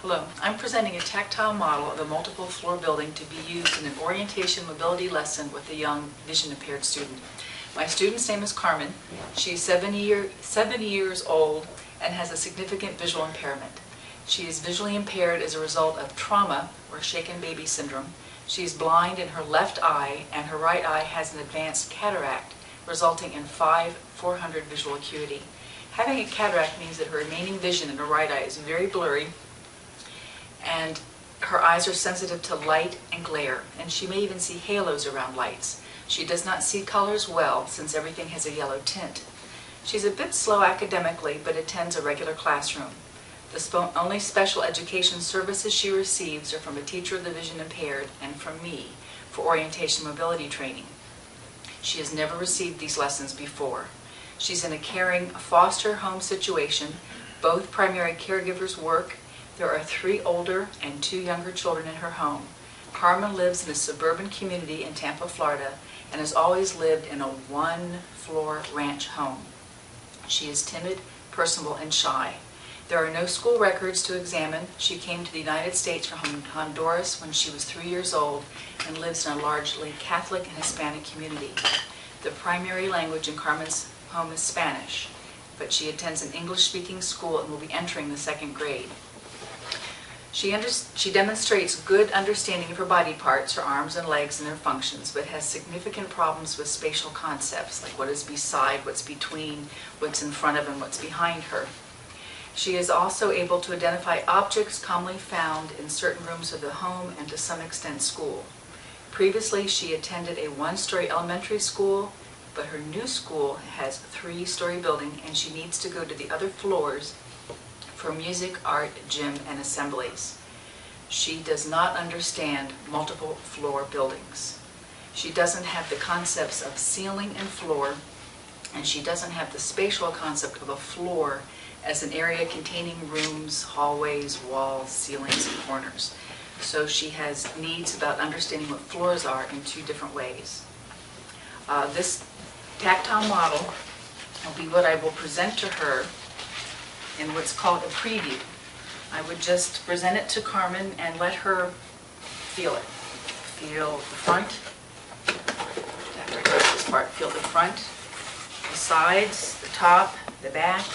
Hello, I'm presenting a tactile model of a multiple floor building to be used in an orientation mobility lesson with a young vision impaired student. My student's name is Carmen. She's 7 years old and has a significant visual impairment. She is visually impaired as a result of trauma or shaken baby syndrome. She is blind in her left eye and her right eye has an advanced cataract resulting in 400 visual acuity. Having a cataract means that her remaining vision in her right eye is very blurry and her eyes are sensitive to light and glare, and she may even see halos around lights. She does not see colors well since everything has a yellow tint. She's a bit slow academically but attends a regular classroom. The only special education services she receives are from a teacher of the vision impaired and from me for orientation mobility training. She has never received these lessons before. She's in a caring foster home situation. Both primary caregivers work. There are 3 older and 2 younger children in her home. Carmen lives in a suburban community in Tampa, Florida, and has always lived in a 1-floor ranch home. She is timid, personable, and shy. There are no school records to examine. She came to the United States from Honduras when she was 3 years old and lives in a largely Catholic and Hispanic community. The primary language in Carmen's home is Spanish, but she attends an English-speaking school and will be entering the 2nd grade. She demonstrates good understanding of her body parts, her arms and legs and their functions, but has significant problems with spatial concepts, like what is beside, what's between, what's in front of, and what's behind her. She is also able to identify objects commonly found in certain rooms of the home and to some extent school. Previously, she attended a 1-story elementary school, but her new school has a 3-story building and she needs to go to the other floors for music, art, gym, and assemblies. She does not understand multiple floor buildings. She doesn't have the concepts of ceiling and floor, and she doesn't have the spatial concept of a floor as an area containing rooms, hallways, walls, ceilings, and corners. So she has needs about understanding what floors are in 2 different ways. This tactile model will be what I will present to her in what's called a preview. I would just present it to Carmen and let her feel it. Feel the front. After I touch this part, feel the front, the sides, the top, the back.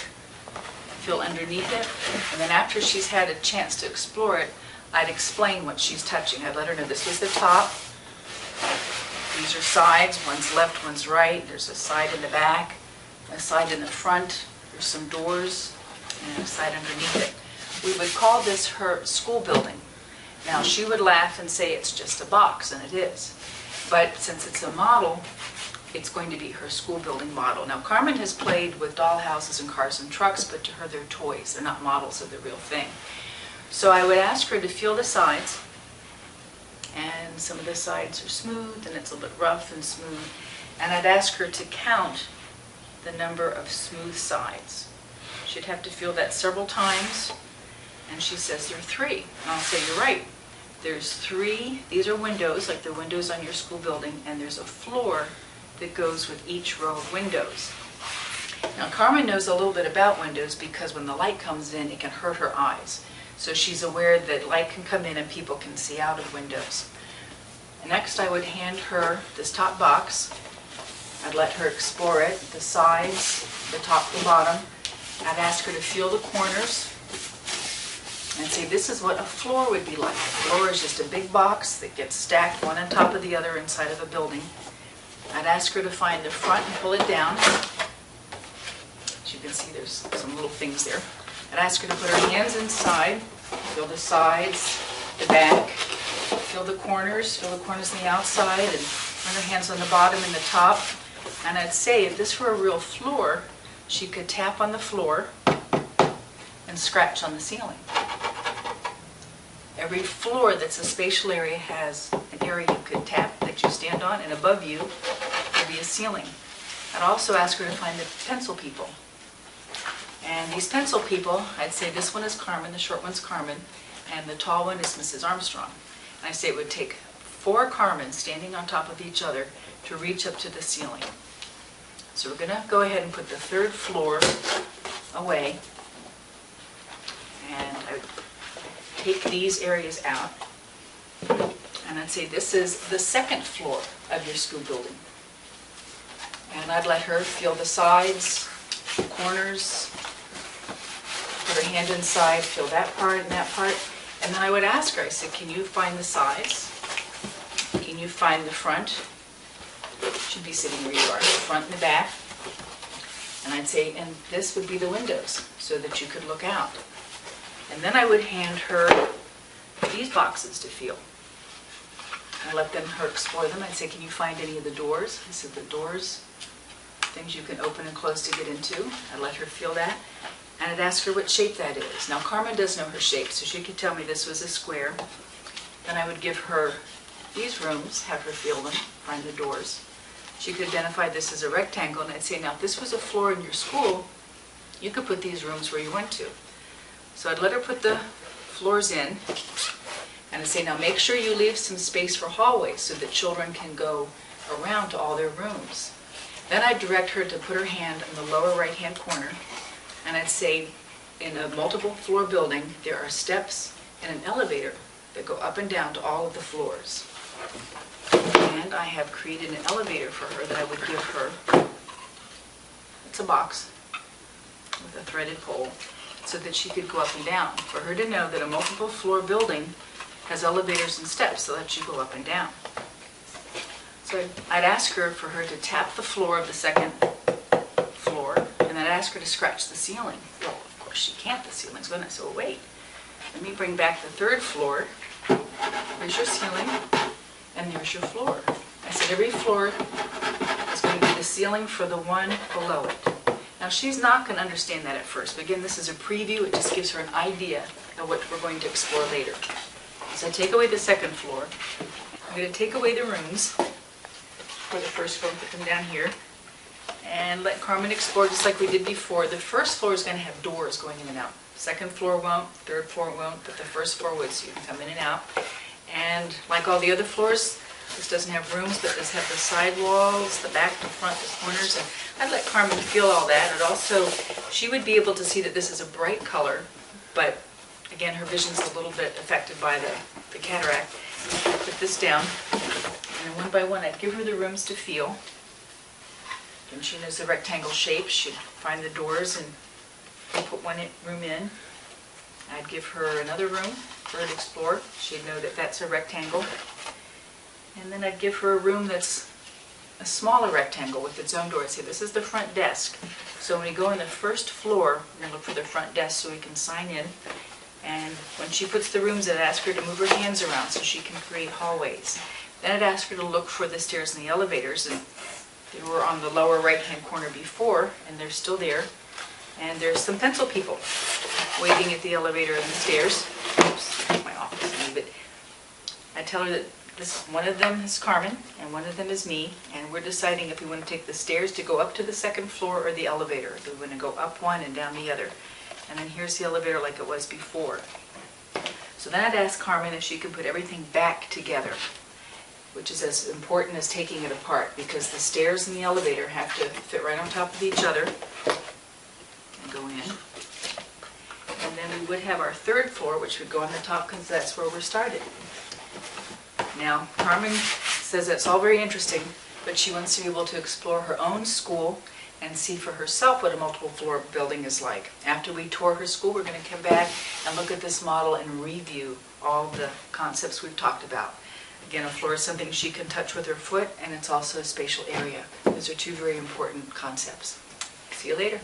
Feel underneath it. And then after she's had a chance to explore it, I'd explain what she's touching. I'd let her know this was the top. These are sides. One's left, one's right. There's a side in the back, a side in the front. There's some doors, and a side underneath it. We would call this her school building. Now she would laugh and say it's just a box, and it is. But since it's a model, it's going to be her school building model. Now Carmen has played with dollhouses and cars and trucks, but to her they're toys. They're not models of the real thing. So I would ask her to feel the sides, and some of the sides are smooth and it's a little bit rough and smooth. And I'd ask her to count the number of smooth sides. She'd have to feel that several times, and she says there are 3. And I'll say, you're right. There's 3, these are windows, like the windows on your school building, and there's a floor that goes with each row of windows. Now Carmen knows a little bit about windows because when the light comes in, it can hurt her eyes. So she's aware that light can come in and people can see out of windows. Next, I would hand her this top box. I'd let her explore it, the sides, the top, the bottom. I'd ask her to feel the corners and say, this is what a floor would be like. A floor is just a big box that gets stacked one on top of the other inside of a building. I'd ask her to find the front and pull it down. As you can see, there's some little things there. I'd ask her to put her hands inside, feel the sides, the back, feel the corners on the outside, and run her hands on the bottom and the top. And I'd say if this were a real floor, she could tap on the floor and scratch on the ceiling. Every floor that's a spatial area has an area you could tap that you stand on, and above you would be a ceiling. I'd also ask her to find the pencil people. And these pencil people, I'd say this one is Carmen, the short one's Carmen, and the tall one is Mrs. Armstrong. And I say it would take 4 Carmen standing on top of each other to reach up to the ceiling. So we're going to go ahead and put the 3rd floor away. And I take these areas out, and I'd say this is the second floor of your school building. And I'd let her feel the sides, corners, put her hand inside, feel that part and that part. And then I would ask her, I said, can you find the sides? Can you find the front? Should be sitting where you are, the front and the back. And I'd say, and this would be the windows, so that you could look out. And then I would hand her these boxes to feel. I let her explore them. I'd say, can you find any of the doors? I said, the doors, things you can open and close to get into. I'd let her feel that. And I'd ask her what shape that is. Now, Carmen does know her shape, so she could tell me this was a square. Then I would give her these rooms, have her feel them, find the doors. She could identify this as a rectangle, and I'd say, now, if this was a floor in your school, you could put these rooms where you went to. So I'd let her put the floors in, and I'd say, now, make sure you leave some space for hallways so that children can go around to all their rooms. Then I'd direct her to put her hand in the lower right-hand corner, and I'd say, in a multiple floor building, there are steps and an elevator that go up and down to all of the floors. And I have created an elevator for her that I would give her. It's a box with a threaded pole so that she could go up and down. For her to know that a multiple floor building has elevators and steps so that you go up and down. So I'd ask her for her to tap the floor of the second floor, and I'd ask her to scratch the ceiling. Well, of course she can't, the ceiling's going to, so wait. Let me bring back the third floor. Here's your ceiling, and there's your floor. I said every floor is going to be the ceiling for the one below it. Now she's not going to understand that at first, but again, this is a preview. It just gives her an idea of what we're going to explore later. So I take away the second floor. I'm going to take away the rooms for the first floor, put them down here, and let Carmen explore just like we did before. The first floor is going to have doors going in and out. Second floor won't, third floor won't, but the first floor would, so you can come in and out. And like all the other floors, this doesn't have rooms, but does have the side walls, the back, the front, the corners, and I'd let Carmen feel all that. And also, she would be able to see that this is a bright color, but again, her vision's a little bit affected by the cataract. I'd put this down, and one by one, I'd give her the rooms to feel. And she knows the rectangle shape. She'd find the doors and put one room in. I'd give her another room for her to explore. She'd know that that's a rectangle. And then I'd give her a room that's a smaller rectangle with its own door. I'd say, this is the front desk. So when we go on the first floor, we're going to look for the front desk so we can sign in. And when she puts the rooms, I'd ask her to move her hands around so she can create hallways. Then I'd ask her to look for the stairs and the elevators. And they were on the lower right-hand corner before, and they're still there. And there's some pencil people waiting at the elevator and the stairs. Oops, my office, but I tell her that one of them is Carmen, and one of them is me, and we're deciding if we want to take the stairs to go up to the second floor or the elevator. If we want to go up one and down the other. And then here's the elevator like it was before. So then I'd ask Carmen if she could put everything back together, which is as important as taking it apart, because the stairs and the elevator have to fit right on top of each other and go in. And then we would have our third floor, which would go on the top because that's where we're started. Now, Carmen says that's all very interesting, but she wants to be able to explore her own school and see for herself what a multiple floor building is like. After we tour her school, we're going to come back and look at this model and review all the concepts we've talked about. Again, a floor is something she can touch with her foot, and it's also a spatial area. Those are two very important concepts. See you later.